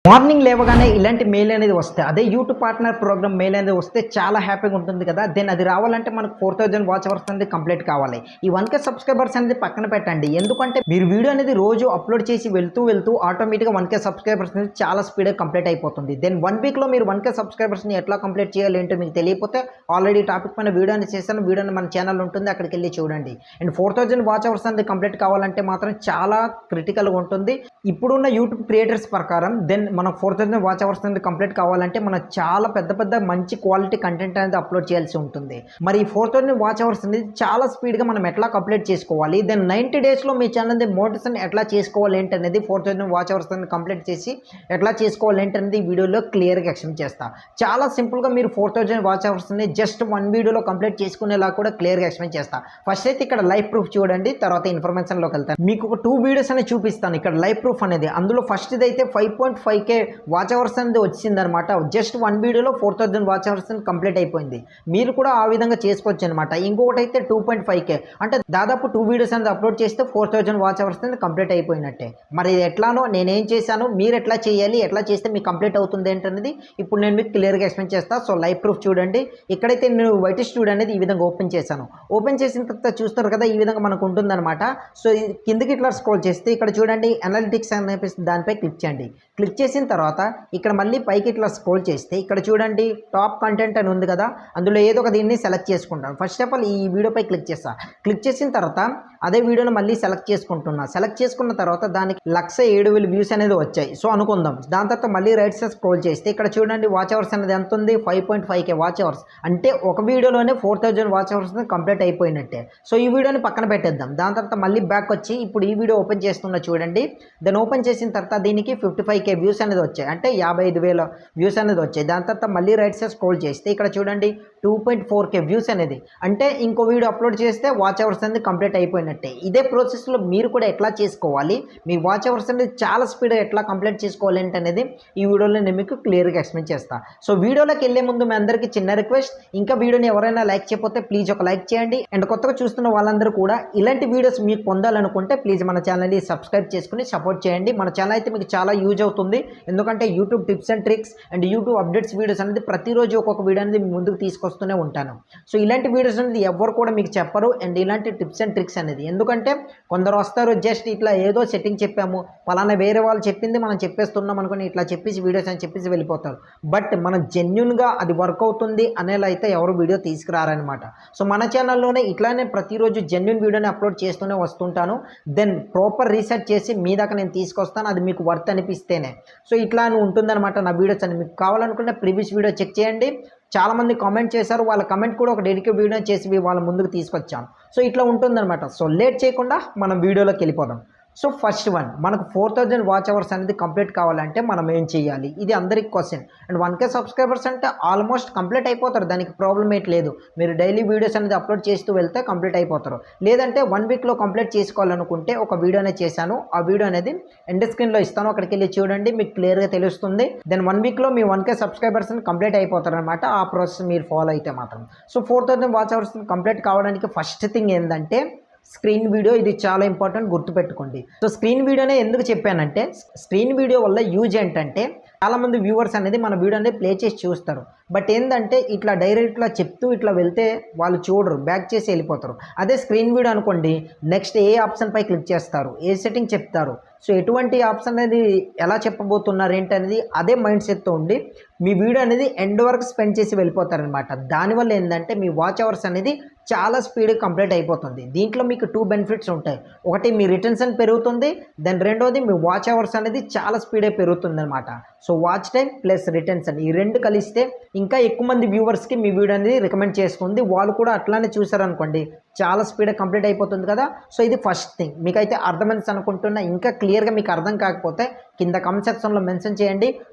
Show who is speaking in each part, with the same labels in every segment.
Speaker 1: Morning లేవగానే ఇలాంటి mail అనేది వస్తే అదే యూట్యూబ్ పార్ట్నర్ ప్రోగ్రామ్ మెయిల్ అనేది వస్తే చాలా హ్యాపీగా ఉంటుంది కదా. దెన్ అది రావాలంటే మనకు 4000 వాచ్ అవర్స్ అనేది కంప్లీట్ కావాలి. ఈ 1K సబ్స్క్రైబర్స్ అనేది పక్కన పెట్టండి. ఎందుకంటే మీరు వీడియో అనేది రోజు అప్లోడ్ చేసి వెళ్తూ ఆటోమేటిక్గా 1K సబ్స్క్రైబర్స్ అనేది చాలా స్పీడ్గా కంప్లీట్ అయిపోతుంది. దెన్ 1 వీక్లో మీరు 1K సబ్స్క్రైబర్స్ని ఎట్లా కంప్లీట్ చేయాలి ఏంటో మీకు తెలియకపోతే ఆల్రెడీ టాపిక్ పైన వీడియో అనేది చేశాను. వీడియోని మన ఛానల్ ఉంటుంది, అక్కడికి వెళ్ళి చూడండి. అండ్ 4000 వాచ్ అవర్స్ అనేది కంప్లీట్ కావాలంటే మాత్రం చాలా క్రిటికల్గా ఉంటుంది. ఇప్పుడున్న యూట్యూబ్ క్రియేటర్స్ ప్రకారం దెన్ మనం 4000 వాచ్ అవర్స్ అనేది కంప్లీట్ కావాలంటే మనం చాలా పెద్ద మంచి క్వాలిటీ కంటెంట్ అనేది అప్లోడ్ చేయాల్సి ఉంటుంది. మరి ఈ 4000 వాచ్ అవర్స్ అనేది చాలా స్పీడ్గా మనం ఎట్లా కంప్లీట్ చేసుకోవాలి, దెన్ 90 డేస్లో మీ ఛానల్ మోటివేషన్ ఎట్లా చేసుకోవాలి ఏంటనేది 4000 వాచ్ అవర్స్ అనేది కంప్లీట్ చేసి ఎట్లా చేసుకోవాలి ఏంటనేది ఈ వీడియోలో క్లియర్గా ఎక్స్ప్లెయిన్ చేస్తా. చాలా సింపుల్గా మీరు 4000 వాచ్ అవర్స్ అనేది జస్ట్ 1 వీడియోలో కంప్లీట్ చేసుకునేలా కూడా క్లియర్గా ఎక్స్ప్లెయిన్ చేస్తా. ఫస్ట్ అయితే ఇక్కడ లైవ్ ప్రూఫ్ చూడండి, తర్వాత ఇన్ఫర్మేషన్లోకి వెళ్తాను. మీకు ఒక 2 వీడియోస్ అనేది చూపిస్తాను. ఇక్కడ లైవ్ ప్రూఫ్ అనేది అందులో ఫస్ట్ అయితే 5.5K వాచ్ అవర్స్ అనేది వచ్చిందనమాట. జస్ట్ 1 వీడియోలో 4000 వాచ్ అవర్స్ కంప్లీట్ అయిపోయింది. మీరు కూడా ఆ విధంగా చేసుకోవచ్చు అనమాట. ఇంకొకటి అయితే 2.5K, అంటే దాదాపు 2 వీడియోస్ అనేది అప్లోడ్ చేస్తే 4000 వాచ్ అవర్స్ అనేది కంప్లీట్ అయిపోయినట్టే. మరి ఎట్లానో నేనేం చేశాను, మీరు ఎట్లా చేయాలి, ఎట్లా చేస్తే మీకు కంప్లీట్ అవుతుంది ఏంటనేది ఇప్పుడు నేను మీకు క్లియర్గా ఎక్స్ప్లెయిన్ చేస్తాను. సో లైవ్ ప్రూఫ్ చూడండి. ఇక్కడైతే నేను వైట్ స్టూడియో అనేది ఈ విధంగా ఓపెన్ చేశాను. ఓపెన్ చేసిన తర్వాత చూస్తున్నారు కదా, ఈ విధంగా మనకు ఉంటుందన్నమాట. సో కిందకి ఇట్లా స్క్రోల్ చేస్తే ఇక్కడ చూడండి అనలిటిక్స్ అనిపిస్తుంది, దానిపై క్లిక్ చేయండి. క్లిక్ చేసిన తర్వాత ఇక్కడ మళ్ళీ పైకి ఇట్లా స్క్రోల్ చేస్తే ఇక్కడ చూడండి టాప్ కంటెంట్ అని ఉంది కదా, అందులో ఏదో ఒక దీన్ని సెలెక్ట్ చేసుకుంటాను. ఫస్ట్ ఆఫ్ ఆల్ ఈ వీడియోపై క్లిక్ చేస్తా. క్లిక్ చేసిన తర్వాత అదే వీడియోని మళ్ళీ సెలెక్ట్ చేసుకుంటున్నా. సెలెక్ట్ చేసుకున్న తర్వాత దానికి 1,07,000 వ్యూస్ అనేది వచ్చాయి. సో అనుకుందాం. దాని తర్వాత మళ్ళీ రైట్ సైడ్ స్క్రోల్ చేస్తే ఇక్కడ చూడండి వాచ్ అవర్స్ అనేది ఎంత ఉంది, 5.5K వాచ్ అవర్స్. అంటే ఒక వీడియోలోనే 4000 వాచ్ అవర్స్ కంప్లీట్ అయిపోయినట్టే. సో ఈ వీడియోని పక్కన పెట్టేద్దాం. దాని తర్వాత మళ్ళీ బ్యాక్ వచ్చి ఇప్పుడు ఈ వీడియో ఓపెన్ చేస్తున్నా చూడండి. దాన్ని ఓపెన్ చేసిన తర్వాత దీనికి 55K వ్యూస్ అనేది వచ్చాయి, అంటే 55,000 వ్యూస్ అనేది వచ్చాయి. దాని తర్వాత మళ్ళీ రైట్ సైడ్ స్క్రోల్ చేస్తే ఇక్కడ చూడండి 2.4K వ్యూస్ అనేది, అంటే ఇంకో వీడియో అప్లోడ్ చేస్తే వాచ్ అవర్స్ అనేది కంప్లీట్ అయిపోయినట్టే. ఇదే ప్రాసెస్లో మీరు కూడా ఎట్లా చేసుకోవాలి, మీ వాచ్ అవర్స్ అనేది చాలా స్పీడ్గా ఎట్లా కంప్లీట్ చేసుకోవాలి అనేది ఈ వీడియోలో నేను మీకు క్లియర్గా ఎక్స్ప్లెయిన్ చేస్తాను. సో వీడియోలోకి వెళ్ళే ముందు మీ అందరికీ చిన్న రిక్వెస్ట్, ఇంకా వీడియోని ఎవరైనా లైక్ చేయకపోతే ప్లీజ్ ఒక లైక్ చేయండి. అండ్ కొత్తగా చూస్తున్న వాళ్ళందరూ కూడా ఇలాంటి వీడియోస్ మీకు పొందాలనుకుంటే ప్లీజ్ మన ఛానల్ని సబ్స్క్రైబ్ చేసుకుని సపోర్ట్ చేయండి. మన ఛానల్ అయితే మీకు చాలా యూజ్ అవుతుంది. ఎందుకంటే YouTube tips and tricks and YouTube updates videos అనేది ప్రతిరోజు ఒక్కొక్క వీడియో అనేది ముందుకు తీసుకొస్తూనే ఉంటాను. సో ఇలాంటి వీడియోస్ అనేది ఎవరు కూడా మీకు చెప్పరు, అండ్ ఇలాంటి టిప్స్ అండ్ ట్రిక్స్ అనేది. ఎందుకంటే కొందరు వస్తారు జస్ట్ ఇట్లా ఏదో సెట్టింగ్ చెప్పాము, పలానా వేరే వాళ్ళు చెప్పింది మనం చెప్పేస్తున్నాం అనుకుని ఇట్లా చెప్పేసి వీడియోస్ అని చెప్పేసి వెళ్ళిపోతారు. బట్ మనం జెన్యున్గా అది వర్క్ అవుతుంది అనేలా అయితే ఎవరు వీడియో తీసుకురారనమాట. సో మన ఛానల్లోనే ఇట్లానే ప్రతిరోజు జెన్యున్ వీడియోని అప్లోడ్ చేస్తూనే వస్తుంటాను. దెన్ ప్రాపర్ రీసెర్చ్ చేసి మీ దాకా నేను తీసుకొస్తాను, అది మీకు వర్త్ అనిపిస్తేనే. సో ఇట్లా ఉంటుందన్నమాట నా వీడియోస్ అని. మీకు కావాలనుకుంటే ప్రీవియస్ వీడియో చెక్ చేయండి. చాలామంది కామెంట్ చేశారు, వాళ్ళ కామెంట్ కూడా ఒక డెడికేట్ వీడియో చేసి వాళ్ళ ముందుకు తీసుకొచ్చాను. సో ఇట్లా ఉంటుందన్నమాట. సో లేట్ చేయకుండా మనం వీడియోలోకి వెళ్ళిపోదాం. సో ఫస్ట్ వన్, మనకు 4000 వాచ్ అవర్స్ అనేది కంప్లీట్ కావాలంటే మనం ఏం చేయాలి, ఇది అందరికి క్వశ్చన్. అండ్ 1K సబ్స్క్రైబర్స్ అంటే ఆల్మోస్ట్ కంప్లీట్ అయిపోతారు, దానికి ప్రాబ్లం ఏంటి లేదు. మీరు డైలీ వీడియోస్ అనేది అప్లోడ్ చేస్తూ వెళ్తే కంప్లీట్ అయిపోతారు. లేదంటే 1 వీక్లో కంప్లీట్ చేసుకోవాలనుకుంటే ఒక వీడియో అనేది చేశాను, ఆ వీడియో అనేది ఎండ్ స్క్రీన్లో ఇస్తాను, అక్కడికి వెళ్ళి చూడండి, మీకు క్లియర్గా తెలుస్తుంది. దెన్ 1 వీక్లో మీ 1K సబ్స్క్రైబర్స్ కంప్లీట్ అయిపోతారు అనమాట, ఆ ప్రాసెస్ మీరు ఫాలో అయితే మాత్రం. సో 4000 వాచ్ అవర్స్ కంప్లీట్ కావడానికి ఫస్ట్ థింగ్ ఏంటంటే స్క్రీన్ వీడియో. ఇది చాలా ఇంపార్టెంట్, గుర్తుపెట్టుకోండి. సో స్క్రీన్ వీడియోనే ఎందుకు చెప్పానంటే, స్క్రీన్ వీడియో వల్ల యూజ్ ఏంటంటే చాలామంది వ్యూవర్స్ అనేది మన వీడియో అనేది ప్లే చేసి చూస్తారు. బట్ ఏంటంటే ఇట్లా డైరెక్ట్గా చెప్తూ ఇట్లా వెళ్తే వాళ్ళు చూడరు, బ్యాక్ చేసి వెళ్ళిపోతారు. అదే స్క్రీన్ వీడియో అనుకోండి, నెక్స్ట్ ఏ ఆప్షన్ పై క్లిక్ చేస్తారు, ఏ సెట్టింగ్ చెప్తారు, సో ఎటువంటి ఆప్షన్ అనేది ఎలా చెప్పబోతున్నారు ఏంటనేది అదే మైండ్ సెట్తో ఉండి మీ వీడియో అనేది ఎండ్ వరకు స్పెండ్ చేసి వెళ్ళిపోతారనమాట. దానివల్ల ఏంటంటే మీ వాచ్ అవర్స్ అనేది చాలా స్పీడ్గా కంప్లీట్ అయిపోతుంది. దీంట్లో మీకు 2 బెనిఫిట్స్ ఉంటాయి. ఒకటి మీ రిటెన్షన్ పెరుగుతుంది, దెన్ రెండోది మీ వాచ్ అవర్స్ అనేది చాలా స్పీడ్గా పెరుగుతుంది అనమాట. So watch time plus retention ఈ రెండు కలిస్తే ఇంకా ఎక్కువ మంది వ్యూవర్స్కి మీ వీడియో అనేది రికమెండ్ చేస్తుంది. వాళ్ళు కూడా అట్లానే చూసారనుకోండి, చాలా స్పీడ్గా కంప్లీట్ అయిపోతుంది కదా. సో ఇది ఫస్ట్ థింగ్. మీకైతే అర్థమైంది అనుకుంటున్నా. ఇంకా క్లియర్గా మీకు అర్థం కాకపోతే కింద కమెంట్ సెక్షన్లో మెన్షన్ చేయండి.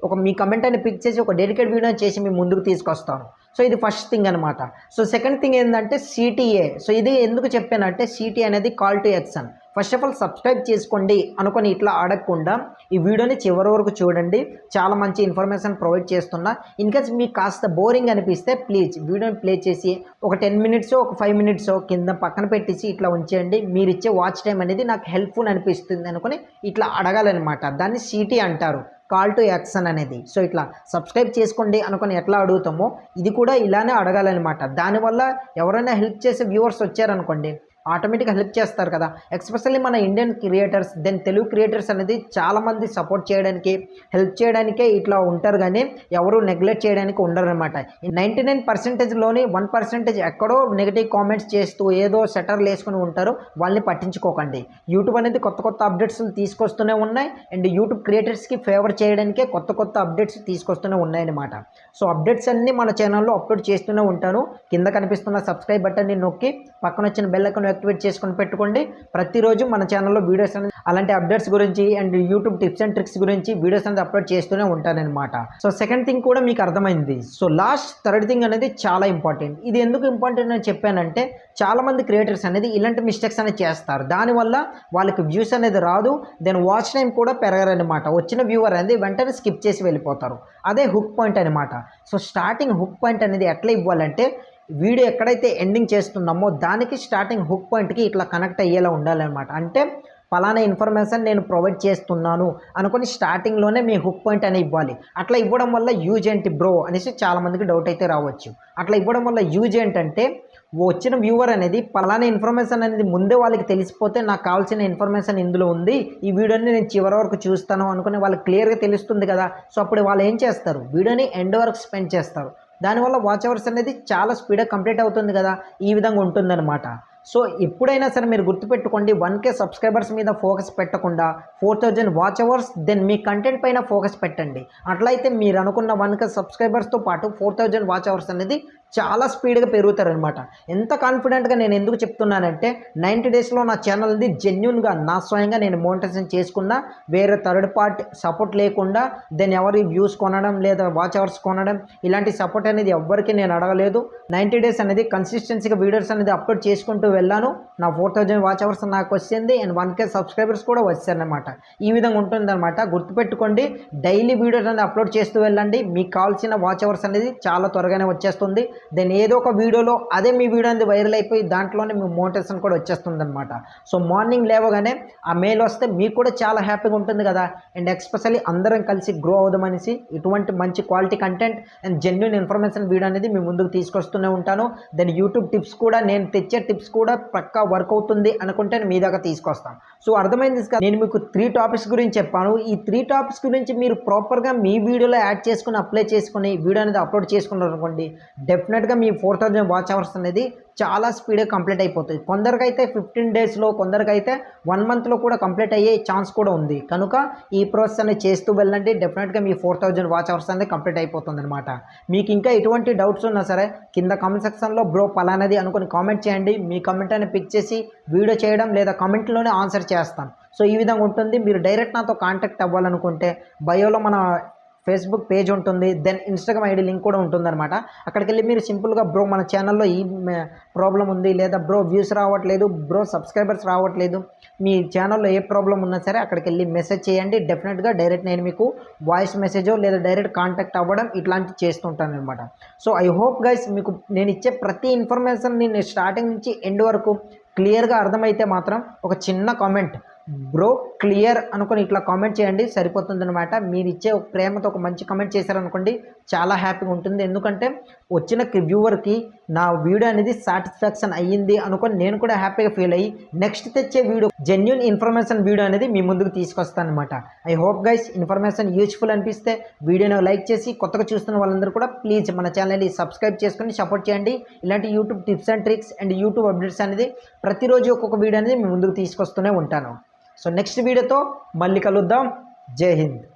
Speaker 1: మీ కమెంట్ అని పిక్ చేసి ఒక డెడికేట్ వీడియో చేసి మీ ముందుకు తీసుకొస్తాను. సో ఇది ఫస్ట్ థింగ్ అనమాట. సో సెకండ్ థింగ్ ఏంటంటే CTA. సో ఇది ఎందుకు చెప్పానంటే CTA అనేది call to action. First of all subscribe చేసుకోండి అనుకొని ఇట్లా అడగకుండా ఈ వీడియోని చివరి వరకు చూడండి, చాలా మంచి ఇన్ఫర్మేషన్ ప్రొవైడ్ చేస్తున్నా. ఇన్కేస్ మీకు కాస్త బోరింగ్ అనిపిస్తే ప్లీజ్ వీడియోని ప్లే చేసి ఒక 10 మినిట్స్ ఒక 5 మినిట్స్ కింద పక్కన పెట్టేసి ఇట్లా ఉంచేయండి. మీరు ఇచ్చే వాచ్ టైం అనేది నాకు హెల్ప్ఫుల్ అనిపిస్తుంది అనుకొని ఇట్లా అడగాలన్నమాట. దాన్ని CT అంటారు, కాల్ టు యాక్షన్ అనేది. సో ఇట్లా సబ్స్క్రైబ్ చేసుకోండి అనుకొని ఎట్లా అడుగుతామో ఇది కూడా ఇలానే అడగాలన్నమాట. దానివల్ల ఎవరైనా హెల్ప్ చేసే వ్యూవర్స్ వచ్చారనుకోండి ఆటోమేటిక్గా హెల్ప్ చేస్తారు కదా. ఎస్పెషల్లీ మన Indian creators then Telugu creators అనేది చాలామంది సపోర్ట్ చేయడానికి హెల్ప్ చేయడానికే ఇట్లా ఉంటారు, కానీ ఎవరు నెగ్లెక్ట్ చేయడానికి ఉండరనమాట. 99%లోని 1% ఎక్కడో నెగిటివ్ కామెంట్స్ చేస్తూ ఏదో సెటర్లు వేసుకుని ఉంటారు, వాళ్ళని పట్టించుకోకండి. యూట్యూబ్ అనేది కొత్త కొత్త అప్డేట్స్ తీసుకొస్తూనే ఉన్నాయి అండ్ యూట్యూబ్ క్రియేటర్స్కి ఫేవర్ చేయడానికే కొత్త కొత్త అప్డేట్స్ తీసుకొస్తూనే ఉన్నాయన్నమాట. సో అప్డేట్స్ అన్నీ మన ఛానల్లో అప్లోడ్ చేస్తూనే ఉంటాను. కింద కనిపిస్తున్న సబ్స్క్రైబ్ బటన్ని నొక్కి పక్కన వచ్చిన బెల్ ఐకాన్ యాక్టివేట్ చేసుకొని పెట్టుకోండి. ప్రతిరోజు మన ఛానల్లో వీడియోస్ అనేది అలాంటి అప్డేట్స్ గురించి and YouTube tips and tricks గురించి వీడియోస్ అనేది అప్లోడ్ చేస్తూనే ఉంటానన్నమాట. సో సెకండ్ థింగ్ కూడా మీకు అర్థమైంది. సో లాస్ట్ థర్డ్ థింగ్ అనేది చాలా ఇంపార్టెంట్. ఇది ఎందుకు ఇంపార్టెంట్ అని చెప్పానంటే చాలామంది క్రియేటర్స్ అనేది ఇలాంటి మిస్టేక్స్ అనేది చేస్తారు. దానివల్ల వాళ్ళకి వ్యూస్ అనేది రాదు, దెన్ వాచ్ టైం కూడా పెరగరనమాట. వచ్చిన వ్యూవర్ అనేది వెంటనే స్కిప్ చేసి వెళ్ళిపోతారు. అదే హుక్ పాయింట్ అనమాట. సో స్టార్టింగ్ హుక్ పాయింట్ అనేది ఎట్లా ఇవ్వాలంటే వీడియో ఎక్కడైతే ఎండింగ్ చేస్తున్నామో దానికి స్టార్టింగ్ హుక్ పాయింట్కి ఇట్లా కనెక్ట్ అయ్యేలా ఉండాలన్నమాట. అంటే ఫలానా ఇన్ఫర్మేషన్ నేను ప్రొవైడ్ చేస్తున్నాను అనుకొని స్టార్టింగ్లోనే మీ హుక్ పాయింట్ అని ఇవ్వాలి. అట్లా ఇవ్వడం వల్ల యూజ్ ఏంటి బ్రో అనేసి చాలామందికి డౌట్ అయితే రావచ్చు. అట్లా ఇవ్వడం వల్ల యూజ్ ఏంటంటే వచ్చిన వ్యూవర్ అనేది పలానా ఇన్ఫర్మేషన్ అనేది ముందే వాళ్ళకి తెలిసిపోతే నాకు కావాల్సిన ఇన్ఫర్మేషన్ ఇందులో ఉంది, ఈ వీడియోని నేను చివరి వరకు చూస్తాను అనుకుని వాళ్ళకి క్లియర్గా తెలుస్తుంది కదా. సో అప్పుడు వాళ్ళు ఏం చేస్తారు, వీడియోని ఎండ్ వరకు స్పెండ్ చేస్తారు. దానివల్ల వాచ్ అవర్స్ అనేది చాలా స్పీడ్గా కంప్లీట్ అవుతుంది కదా. ఈ విధంగా ఉంటుందన్నమాట. సో ఎప్పుడైనా సరే మీరు గుర్తుపెట్టుకోండి, 1K సబ్స్క్రైబర్స్ మీద ఫోకస్ పెట్టకుండా 4000 వాచ్ అవర్స్ దెన్ మీ కంటెంట్ పైన ఫోకస్ పెట్టండి. అట్లయితే మీరు అనుకున్న 1K సబ్స్క్రైబర్స్తో పాటు 4000 వాచ్ అవర్స్ అనేది చాలా స్పీడ్గా పెరుగుతారనమాట. ఎంత కాన్ఫిడెంట్గా నేను ఎందుకు చెప్తున్నానంటే 90 డేస్లో నా ఛానల్ది జెన్యున్గా నా స్వయంగా నేను మోనిటైజేషన్ చేసుకున్నా, వేరే థర్డ్ పార్టీ సపోర్ట్ లేకుండా దెన్ ఎవరి వ్యూస్ కొనడం లేదా వాచ్ అవర్స్ కొనడం ఇలాంటి సపోర్ట్ అనేది ఎవ్వరికి నేను అడగలేదు. 90 డేస్ అనేది కన్సిస్టెన్సీగా వీడియోస్ అనేది అప్లోడ్ చేసుకుంటూ వెళ్ళాను. నా 4000 వాచ్ అవర్స్ నాకు వచ్చింది అండ్ 1K సబ్స్క్రైబర్స్ కూడా వచ్చారనమాట. ఈ విధంగా ఉంటుందన్నమాట. గుర్తుపెట్టుకోండి, డైలీ వీడియోస్ అనేది అప్లోడ్ చేస్తూ వెళ్ళండి. మీకు కావాల్సిన వాచ్ అవర్స్ అనేది చాలా త్వరగానే వచ్చేస్తుంది. దెన్ ఏదో ఒక వీడియోలో అదే మీ వీడియో అనేది వైరల్ అయిపోయి దాంట్లోనే మీ మోటివేషన్ కూడా వచ్చేస్తుంది అనమాట. సో మార్నింగ్ లేవగానే ఆ మెయిల్ వస్తే మీకు కూడా చాలా హ్యాపీగా ఉంటుంది కదా. అండ్ ఎస్పెషల్లీ అందరం కలిసి గ్రో అవుదామనేసి ఇటువంటి మంచి quality content and genuine information video అనేది మీ ముందుకు తీసుకొస్తూనే ఉంటాను. దెన్ యూట్యూబ్ టిప్స్ కూడా నేను తెచ్చే టిప్స్ కూడా పక్కా వర్క్ అవుతుంది అనుకుంటే మీ దాకా తీసుకొస్తాను. సో అర్థమైంది కదా. నేను మీకు 3 టాపిక్స్ గురించి చెప్పాను. ఈ 3 టాపిక్స్ గురించి మీరు ప్రాపర్గా మీ వీడియోలో యాడ్ చేసుకుని అప్లై చేసుకుని వీడియో అనేది అప్లోడ్ చేసుకున్నారు అనుకోండి, డెఫినెట్గా మీ 4000 వాచ్ అవర్స్ అనేది చాలా స్పీడ్గా కంప్లీట్ అయిపోతుంది. కొందరికైతే 15 డేస్లో, కొందరికైతే 1 మంత్లో కూడా కంప్లీట్ అయ్యే ఛాన్స్ కూడా ఉంది. కనుక ఈ ప్రాసెస్ అనేది చేస్తూ వెళ్ళండి, డెఫినెట్గా మీ 4000 వాచ్ అవర్స్ అనేది కంప్లీట్ అయిపోతుంది అనమాట. మీకు ఇంకా ఎటువంటి డౌట్స్ ఉన్నా సరే కింద కామెంట్ సెక్షన్లో బ్రో పలానది అనుకుని కామెంట్ చేయండి. మీ కామెంట్ అనేది పిక్ చేసి వీడియో చేయడం లేదా కామెంట్లోనే ఆన్సర్ చేస్తాను. సో ఈ విధంగా ఉంటుంది. మీరు డైరెక్ట్ నాతో కాంటాక్ట్ అవ్వాలనుకుంటే బయోలో మన ఫేస్బుక్ పేజ్ ఉంటుంది, దెన్ ఇన్స్టాగ్రామ్ ఐడి లింక్ కూడా ఉంటుందన్నమాట. అక్కడికి వెళ్ళి మీరు సింపుల్గా బ్రో మన ఛానల్లో ఈ ప్రాబ్లం ఉంది, లేదా బ్రో వ్యూస్ రావట్లేదు, బ్రో సబ్స్క్రైబర్స్ రావట్లేదు, మీ ఛానల్లో ఏ ప్రాబ్లం ఉన్నా సరే అక్కడికి వెళ్ళి మెసేజ్ చేయండి. డెఫినెట్గా డైరెక్ట్ నేను మీకు వాయిస్ మెసేజో లేదా డైరెక్ట్ కాంటాక్ట్ అవ్వడం ఇట్లాంటివి చేస్తుంటాను అనమాట. సో ఐ హోప్ గైస్ మీకు నేను ఇచ్చే ప్రతి ఇన్ఫర్మేషన్ నేను స్టార్టింగ్ నుంచి ఎండ్ వరకు క్లియర్గా అర్థమైతే మాత్రం ఒక చిన్న కామెంట్ బ్రో క్లియర్ అనుకొని ఇట్లా కామెంట్ చేయండి, సరిపోతుందన్నమాట. మీరు ఇచ్చే ఒక ప్రేమతో ఒక మంచి కామెంట్ చేశారనుకోండి చాలా హ్యాపీగా ఉంటుంది. ఎందుకంటే వచ్చిన వ్యూవర్కి నా వీడియో అనేది సాటిస్ఫాక్షన్ అయ్యింది అనుకొని నేను కూడా హ్యాపీగా ఫీల్ అయ్యి నెక్స్ట్ తెచ్చే వీడియో జెన్యున్ ఇన్ఫర్మేషన్ వీడియో అనేది మీ ముందుకు తీసుకొస్తాను అనమాట. I hope guys information useful అనిపిస్తే వీడియోని లైక్ చేసి కొత్తగా చూస్తున్న వాళ్ళందరూ కూడా ప్లీజ్ మన ఛానల్ని సబ్స్క్రైబ్ చేసుకొని సపోర్ట్ చేయండి. ఇలాంటి YouTube tips and tricks and YouTube updates అనేది ప్రతిరోజు ఒక్కొక్క వీడియో అనేది మీ ముందుకు తీసుకొస్తూనే ఉంటాను. సో నెక్స్ట్ వీడియోతో మళ్ళీ కలుద్దాం. జై హింద్.